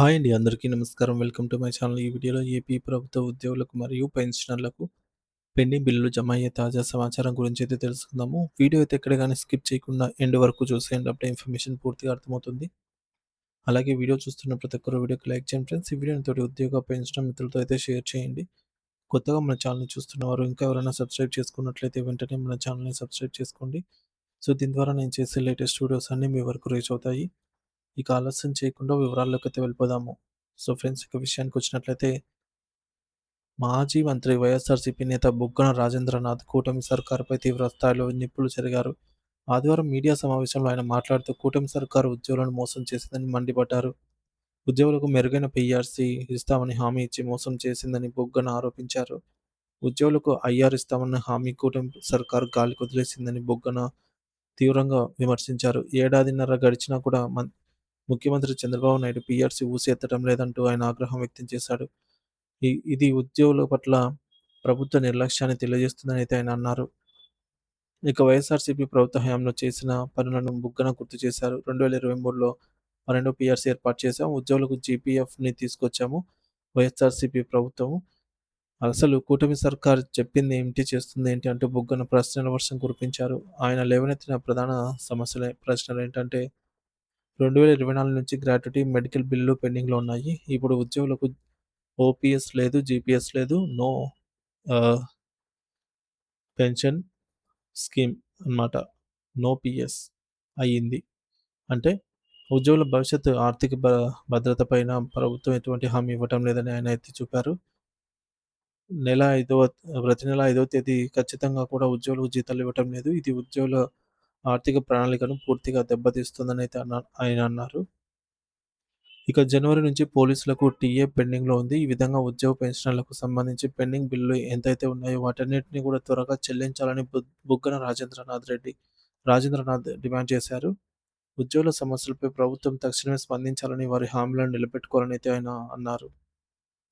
Hi అండి. అందరికీ నమస్కారం. Welcome to my channel. ఈ వీడియోలో ఏపీ ప్రభుత్వ ఉద్యోగులకు మరియు పెన్షనర్లకు పెండింగ్ బిల్లులు జమ అయ్యే తాజా సమాచారం గురించి అయితే తెలుసుకుందాము. వీడియో అయితే ఎక్కడ గాని స్కిప్ చేయకుండా ఎండ్ వరకు చూసేయండి. అప్పుడే ఇన్ఫర్మేషన్ పూర్తిగా అర్థమవుతుంది. అలాగే వీడియో చూస్తున్న ప్రతి ఒక్కరు వీడియోకి లైక్ చేయండి ఫ్రెండ్స్. ఈ వీడియోని తోటి ఉద్యోగ పెన్షన్ మిత్రులతో అయితే షేర్ చేయండి. కొత్తగా మన ఛానల్‌ని చూస్తున్నవారు ఇంకా ఎవరైనా సబ్స్క్రైబ్ చేసుకున్నట్లయితే వెంటనే మన ఛానల్‌ని సబ్స్క్రైబ్ చేసుకోండి. సో, దీని ద్వారా నేను చేసే లేటెస్ట్ వీడియోస్ అన్నీ మీ వరకు రీచ్ అవుతాయి. ఇక ఆలస్యం చేయకుండా వివరాల్లోకైతే వెళ్ళిపోదాము. సో ఫ్రెండ్స్, ఇక విషయానికొచ్చినట్లయితే మాజీ మంత్రి వైఎస్ఆర్‌సీపీ నేత బుగ్గన రాజేంద్రనాథ్ కూటమి సర్కారుపై తీవ్ర స్థాయిలో నిప్పులు చెరిగారు. ఆదివారం మీడియా సమావేశంలో ఆయన మాట్లాడుతూ కూటమి సర్కారు ఉద్యోగులను మోసం చేసిందని మండిపడ్డారు. ఉద్యోగులకు మెరుగైన పీఆర్సీ ఇస్తామని హామీ ఇచ్చి మోసం చేసిందని బుగ్గన ఆరోపించారు. ఉద్యోగులకు ఐఆర్ ఇస్తామన్న హామీ కూటమి సర్కారు గాలికొదిలేసిందని బుగ్గన తీవ్రంగా విమర్శించారు. ఏడాదిన్నర గడిచినా కూడా ముఖ్యమంత్రి చంద్రబాబు నాయుడు పీఆర్సీ ఊసి ఎత్తడం లేదంటూ ఆయన ఆగ్రహం వ్యక్తం చేశారు. ఇది ఉద్యోగుల పట్ల ప్రభుత్వ నిర్లక్ష్యాన్ని తెలియజేస్తుందని అయితే ఆయన అన్నారు. ఇక వైఎస్ఆర్‌సీపీ ప్రభుత్వ హయాంలో చేసిన పనులను బుగ్గన గుర్తు చేశారు. 2023లో 12 పీఆర్సీ ఏర్పాటు చేశాం. ఉద్యోగులకు జీపీఎఫ్‌ని తీసుకొచ్చాము. వైఎస్ఆర్‌సీపీ ప్రభుత్వం అసలు కూటమి సర్కారు చెప్పిందేంటి, చేస్తుందేంటి అంటూ బుగ్గన ప్రశ్నల వర్షం కురిపించారు. ఆయన లేవనెత్తిన ప్రధాన ప్రశ్నలేంటంటే 2024 నుంచి గ్రాట్యుటీ, మెడికల్ బిల్లులు పెండింగ్‌లో ఉన్నాయి. ఇప్పుడు ఉద్యోగులకు ఓపీఎస్ లేదు, జీపీఎస్ లేదు. నో ఆహ్, పెన్షన్ స్కీమ్ అన్నమాట. నో పీఎస్ అయింది. అంటే ఉద్యోగుల భవిష్యత్తు ఆర్థిక భద్రత పైన ప్రభుత్వం ఎటువంటి హామీ ఇవ్వటం లేదని ఆయన ఎత్తి చూపారు. నెల ఐదవ ప్రతి నెల 5వ తేదీ ఖచ్చితంగా కూడా ఉద్యోగులకు జీతాలు ఇవ్వటం లేదు. ఇది ఉద్యోగుల ఆర్థిక ప్రణాళికను పూర్తిగా దెబ్బతీస్తుందని అయితే ఆయన అన్నారు. ఇక జనవరి నుంచి పోలీసులకు టీఏ పెండింగ్‌లో ఉంది. ఈ విధంగా ఉద్యోగ పెన్షనర్లకు సంబంధించి పెండింగ్ బిల్లులు ఎంతైతే ఉన్నాయో వాటన్నిటిని కూడా త్వరగా చెల్లించాలని బుగ్గన రాజేంద్రనాథ్ డిమాండ్ చేశారు. ఉద్యోగుల సమస్యలపై ప్రభుత్వం తక్షణమే స్పందించాలని, వారి హామీలను నిలబెట్టుకోవాలని అయితే ఆయన అన్నారు.